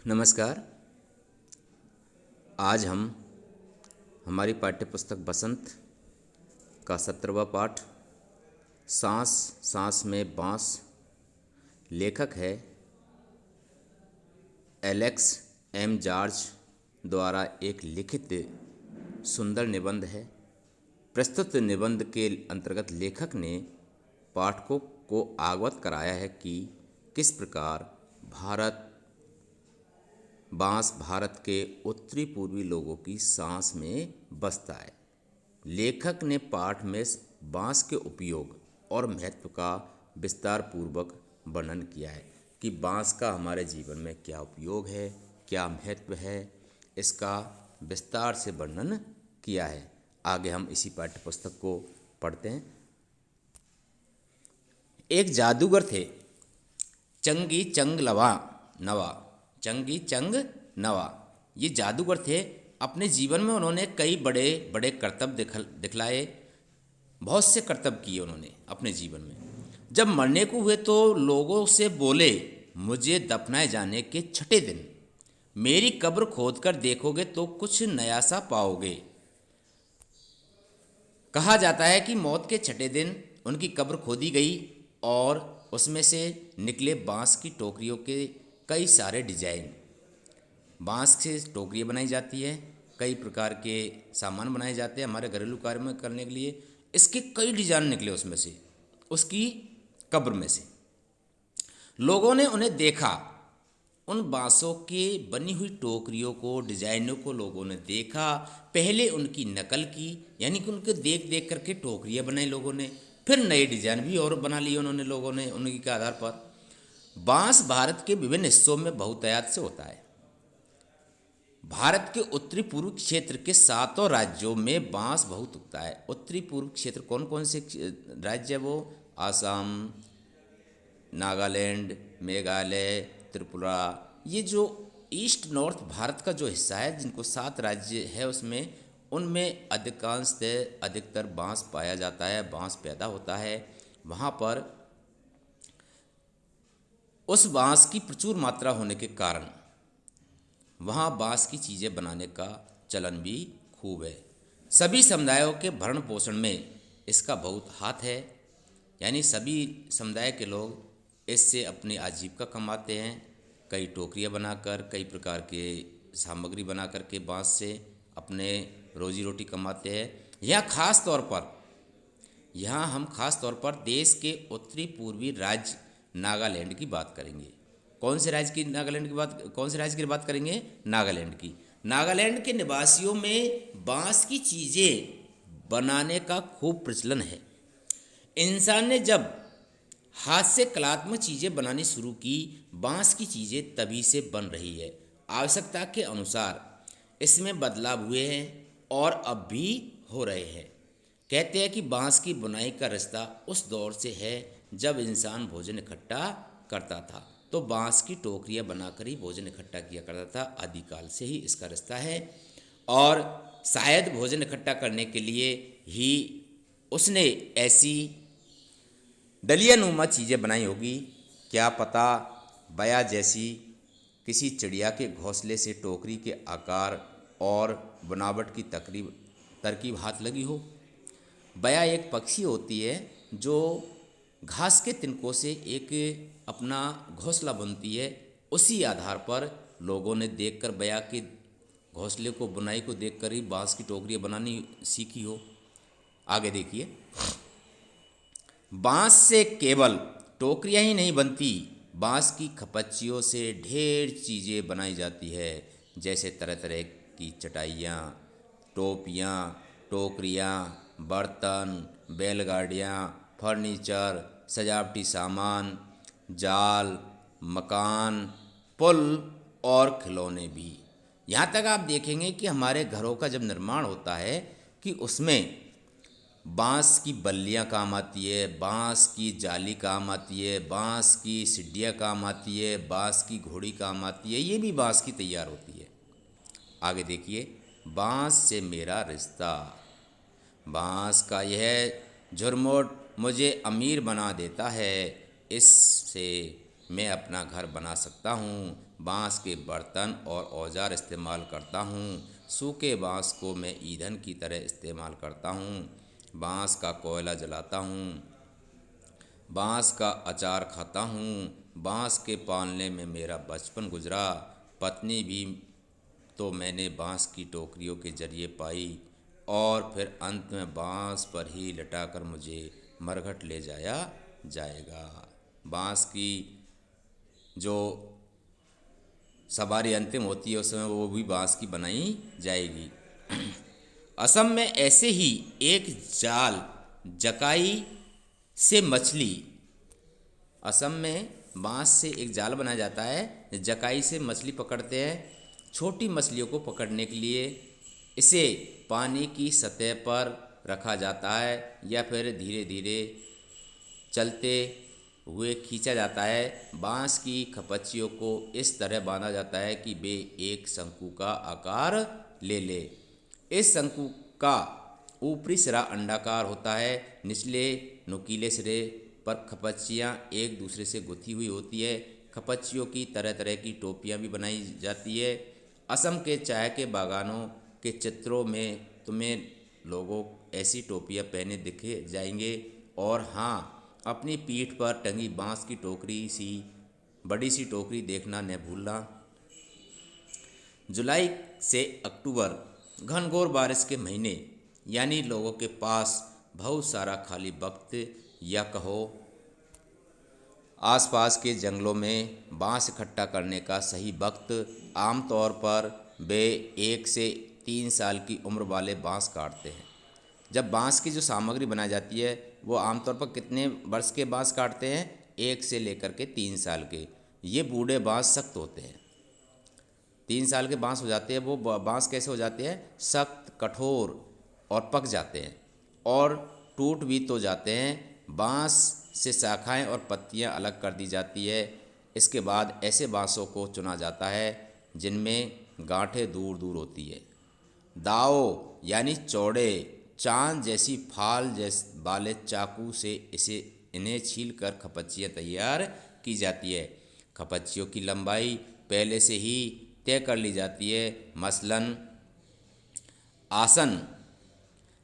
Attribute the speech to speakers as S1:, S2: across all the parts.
S1: नमस्कार। आज हम हमारी पाठ्यपुस्तक बसंत का 17वां पाठ सांस सांस में बांस। लेखक है एलेक्स एम जॉर्ज द्वारा एक लिखित सुंदर निबंध है। प्रस्तुत निबंध के अंतर्गत लेखक ने पाठकों को अवगत कराया है कि किस प्रकार बांस भारत के उत्तरी पूर्वी लोगों की सांस में बसता है। लेखक ने पाठ में बांस के उपयोग और महत्व का विस्तार पूर्वक वर्णन किया है कि बांस का हमारे जीवन में क्या उपयोग है, क्या महत्व है, इसका विस्तार से वर्णन किया है। आगे हम इसी पाठ्य पुस्तक को पढ़ते हैं। एक जादूगर थे, चंगी चंग लवा नवा चंगी चंग नवा। ये जादूगर थे। अपने जीवन में उन्होंने कई बड़े बड़े करतब दिखलाए। बहुत से करतब किए उन्होंने अपने जीवन में। जब मरने को हुए तो लोगों से बोले, मुझे दफनाए जाने के 6ठे दिन मेरी कब्र खोदकर देखोगे तो कुछ नया सा पाओगे। कहा जाता है कि मौत के 6ठे दिन उनकी कब्र खोदी गई और उसमें से निकले बांस की टोकरियों के कई सारे डिजाइन। बांस से टोकरियाँ बनाई जाती है, कई प्रकार के सामान बनाए जाते हैं हमारे घरेलू कार्य में करने के लिए। इसके कई डिजाइन निकले उसमें से, उसकी कब्र में से। लोगों ने उन्हें देखा, उन बांसों के बनी हुई टोकरियों को, डिजाइनों को लोगों ने देखा। पहले उनकी नकल की, यानी कि उनके देख देख करके टोकरियाँ बनाई लोगों ने। फिर नए डिजाइन भी और बना लिए उन्होंने, लोगों ने उन्हीं के आधार पर। बांस भारत के विभिन्न हिस्सों में बहुतायत से होता है। भारत के उत्तरी पूर्व क्षेत्र के 7 राज्यों में बांस बहुत उगता है। उत्तरी पूर्व क्षेत्र कौन कौन से राज्य है वो? आसाम, नागालैंड, मेघालय, त्रिपुरा। ये जो ईस्ट नॉर्थ भारत का जो हिस्सा है, जिनको 7 राज्य है उसमें, उनमें अधिकतर बांस पाया जाता है, बांस पैदा होता है। वहाँ पर उस बांस की प्रचुर मात्रा होने के कारण वहाँ बांस की चीज़ें बनाने का चलन भी खूब है। सभी समुदायों के भरण पोषण में इसका बहुत हाथ है, यानी सभी समुदाय के लोग इससे अपनी आजीविका कमाते हैं। कई टोकरियाँ बनाकर, कई प्रकार के सामग्री बना करके बांस से अपने रोजी रोटी कमाते हैं। यहाँ हम खास तौर पर देश के उत्तरी पूर्वी राज्य नागालैंड की बात करेंगे। कौन से राज्य की बात करेंगे? नागालैंड की। नागालैंड के निवासियों में बांस की चीज़ें बनाने का खूब प्रचलन है। इंसान ने जब हाथ से कलात्मक चीज़ें बनानी शुरू की, बांस की चीज़ें तभी से बन रही है। आवश्यकता के अनुसार इसमें बदलाव हुए हैं और अब भी हो रहे हैं। कहते हैं कि बांस की बुनाई का रास्ता उस दौर से है जब इंसान भोजन इकट्ठा करता था, तो बांस की टोकरियाँ बनाकर ही भोजन इकट्ठा किया करता था। आदिकाल से ही इसका रास्ता है और शायद भोजन इकट्ठा करने के लिए ही उसने ऐसी दलिया नुमा चीज़ें बनाई होगी। क्या पता बया जैसी किसी चिड़िया के घोंसले से टोकरी के आकार और बनावट की तरकीब हाथ लगी हो। बया एक पक्षी होती है जो घास के तिनकों से एक अपना घोंसला बुनती है। उसी आधार पर लोगों ने देखकर बया के घोंसले को, बुनाई को देखकर ही बांस की टोकरियाँ बनानी सीखी हो। आगे देखिए, बांस से केवल टोकरियाँ ही नहीं बनती, बांस की खपच्चियों से ढेर चीज़ें बनाई जाती है, जैसे तरह तरह की चटाइयाँ, टोपियाँ, टोकरियाँ, बर्तन, बैलगाड़ियाँ, फर्नीचर, सजावटी सामान, जाल, मकान, पुल और खिलौने भी। यहाँ तक आप देखेंगे कि हमारे घरों का जब निर्माण होता है कि उसमें बांस की बल्लियाँ काम आती है, बांस की जाली काम आती है, बांस की सीढ़ियाँ काम आती है, बांस की घोड़ी काम आती है। ये भी बांस की तैयार होती है। आगे देखिए, बांस से मेरा रिश्ता। बांस का यह झुरमुट मुझे अमीर बना देता है, इससे मैं अपना घर बना सकता हूँ। बांस के बर्तन और औजार इस्तेमाल करता हूँ। सूखे बांस को मैं ईंधन की तरह इस्तेमाल करता हूँ। बांस का कोयला जलाता हूँ। बांस का अचार खाता हूँ। बांस के पालने में मेरा बचपन गुजरा। पत्नी भी तो मैंने बांस की टोकरियों के जरिए पाई और फिर अंत में बांस पर ही लटाकर मुझे मरघट ले जाया जाएगा। बांस की जो सवारी अंतिम होती है उसमें वो भी बांस की बनाई जाएगी। असम में ऐसे ही एक जाल जकाई से मछली, असम में बांस से एक जाल बनाया जाता है, जकाई से मछली पकड़ते हैं। छोटी मछलियों को पकड़ने के लिए इसे पानी की सतह पर रखा जाता है या फिर धीरे धीरे चलते हुए खींचा जाता है। बांस की खपच्चियों को इस तरह बांधा जाता है कि वे एक शंकु का आकार ले ले। इस शंकु का ऊपरी सिरा अंडाकार होता है। निचले नुकीले सिरे पर खपच्चियाँ एक दूसरे से गुथी हुई होती है। खपच्चियों की तरह तरह की टोपियाँ भी बनाई जाती है। असम के चाय के बागानों के चित्रों में तुम्हें लोगों ऐसी टोपियाँ पहने दिखे जाएंगे। और हाँ, अपनी पीठ पर टंगी बांस की टोकरी सी बड़ी सी टोकरी देखना न भूलना। जुलाई से अक्टूबर घनघोर बारिश के महीने, यानी लोगों के पास बहुत सारा खाली वक्त या कहो आसपास के जंगलों में बांस इकट्ठा करने का सही वक्त। आमतौर पर वे 1 से 3 साल की उम्र वाले बांस काटते हैं। जब बांस की जो सामग्री बनाई जाती है वो आमतौर पर कितने वर्ष के बांस काटते हैं? 1 से लेकर के 3 साल के। ये बूढ़े बांस सख्त होते हैं। 3 साल के बांस हो जाते हैं। वो बांस कैसे हो जाते हैं? सख्त, कठोर और पक जाते हैं और टूट भी तो जाते हैं। बांस से शाखाएं और पत्तियां अलग कर दी जाती है। इसके बाद ऐसे बांसों को चुना जाता है जिनमें गांठें दूर दूर होती है। दाव यानी चौड़े चांद जैसी फाल वाले चाकू से इन्हें छीलकर खपच्चियाँ तैयार की जाती है। खपच्चियों की लंबाई पहले से ही तय कर ली जाती है। मसलन आसन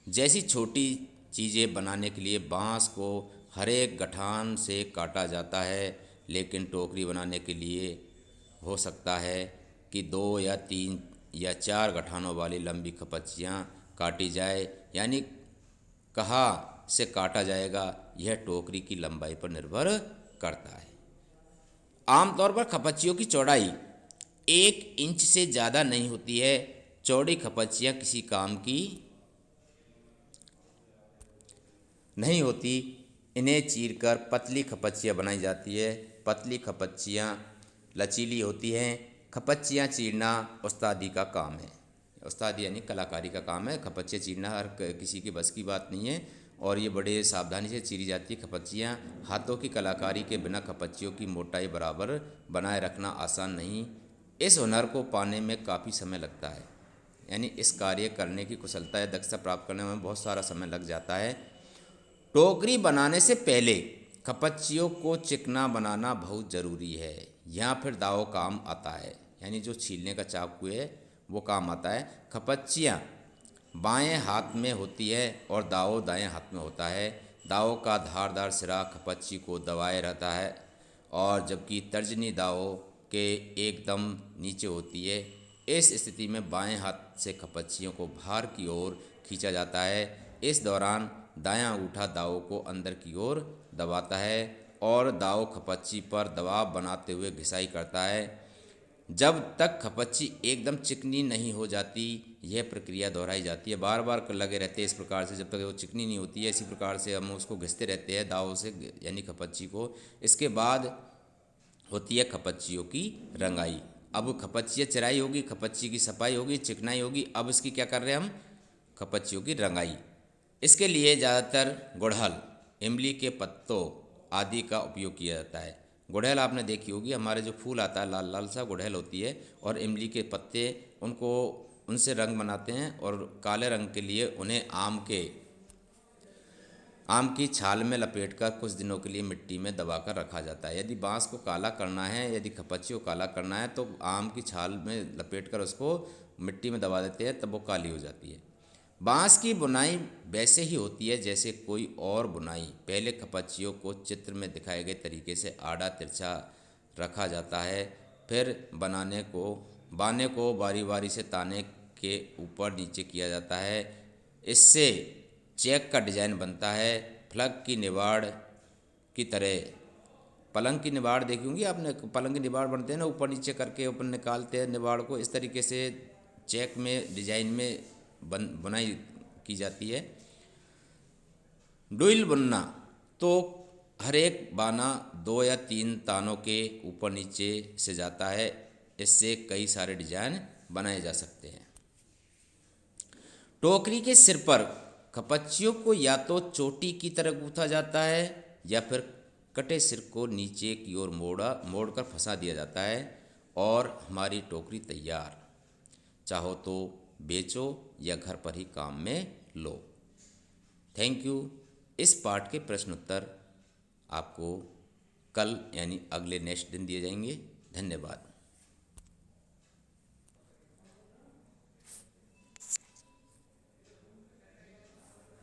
S1: जैसी छोटी चीज़ें बनाने के लिए बांस को हर एक गठान से काटा जाता है, लेकिन टोकरी बनाने के लिए हो सकता है कि 2 या 3 या 4 गठानों वाली लंबी खपच्चियाँ काटी जाए। यानी कहाँ से काटा जाएगा यह टोकरी की लंबाई पर निर्भर करता है। आमतौर पर खपच्चियों की चौड़ाई 1 इंच से ज़्यादा नहीं होती है। चौड़ी खपच्चियाँ किसी काम की नहीं होती। इन्हें चीरकर पतली खपच्चियाँ बनाई जाती है। पतली खपच्चियाँ लचीली होती हैं। खपच्चियाँ चीरना उस्तादी का काम है। उस्तादी यानी कलाकारी का काम है। खपच्चियाँ चीरना हर किसी की बस की बात नहीं है और ये बड़े सावधानी से चीरी जाती है। खपच्चियाँ हाथों की कलाकारी के बिना खपच्चियों की मोटाई बराबर बनाए रखना आसान नहीं। इस हुनर को पाने में काफ़ी समय लगता है। यानी इस कार्य करने की कुशलता या दक्षता प्राप्त करने में बहुत सारा समय लग जाता है। टोकरी बनाने से पहले खपच्चियों को चिकना बनाना बहुत ज़रूरी है। यहाँ फिर दाव काम आता है, यानी जो छीलने का चाकू है वो काम आता है। खपच्चियाँ बाएं हाथ में होती है और दाव दाएं हाथ में होता है। दाव का धारदार सिरा खपच्ची को दबाए रहता है और जबकि तर्जनी दाव के एकदम नीचे होती है। इस स्थिति में बाएं हाथ से खपच्चियों को बाहर की ओर खींचा जाता है। इस दौरान दायां अंगूठा दाव को अंदर की ओर दबाता है और दाव खपच्ची पर दबाव बनाते हुए घिसाई करता है। जब तक खपच्ची एकदम चिकनी नहीं हो जाती यह प्रक्रिया दोहराई जाती है। बार बार लगे रहते हैं इस प्रकार से जब तक वो चिकनी नहीं होती है। इसी प्रकार से हम उसको घिसते रहते हैं दाव से, यानी खपच्ची को। इसके बाद होती है खपच्चियों की रंगाई। अब खपच्चियाँ चराई होगी, खपच्ची की सफाई होगी, चिकनाई होगी। अब इसकी क्या कर रहे हैं हम? खपच्चियों की रंगाई। इसके लिए ज़्यादातर गुड़हल, इमली के पत्तों आदि का उपयोग किया जाता है। गुड़हल आपने देखी होगी, हमारे जो फूल आता है लाल लाल सा गुड़हल होती है, और इमली के पत्ते उनसे रंग बनाते हैं। और काले रंग के लिए उन्हें आम के आम की छाल में लपेटकर कुछ दिनों के लिए मिट्टी में दबाकर रखा जाता है। यदि बांस को काला करना है, यदि खपच्ची को काला करना है तो आम की छाल में लपेटकर उसको मिट्टी में दबा देते हैं, तब वो काली हो जाती है। बांस की बुनाई वैसे ही होती है जैसे कोई और बुनाई। पहले खपच्चियों को चित्र में दिखाए गए तरीके से आड़ा तिरछा रखा जाता है, फिर बाने को बारी बारी से ताने के ऊपर नीचे किया जाता है। इससे चेक का डिजाइन बनता है। फलक की निबाड़ की तरह, पलंग की निबाड़ देखी होंगी आपने, पलंग की निबाड़ बनते हैं ना, ऊपर नीचे करके ऊपर निकालते हैं निबाड़ को, इस तरीके से चेक में डिजाइन में बुनाई की जाती है। डुइल बुनना तो हर एक बाना 2 या 3 तानों के ऊपर नीचे से जाता है। इससे कई सारे डिजाइन बनाए जा सकते हैं। टोकरी के सिर पर खपच्चियों को या तो चोटी की तरह गूंथा जाता है या फिर कटे सिर को नीचे की ओर मोड़कर फंसा दिया जाता है और हमारी टोकरी तैयार। चाहो तो बेचो या घर पर ही काम में लो। Thank you. इस पाठ के प्रश्न उत्तर आपको कल यानी अगले नेक्स्ट दिन दिए जाएंगे। धन्यवाद।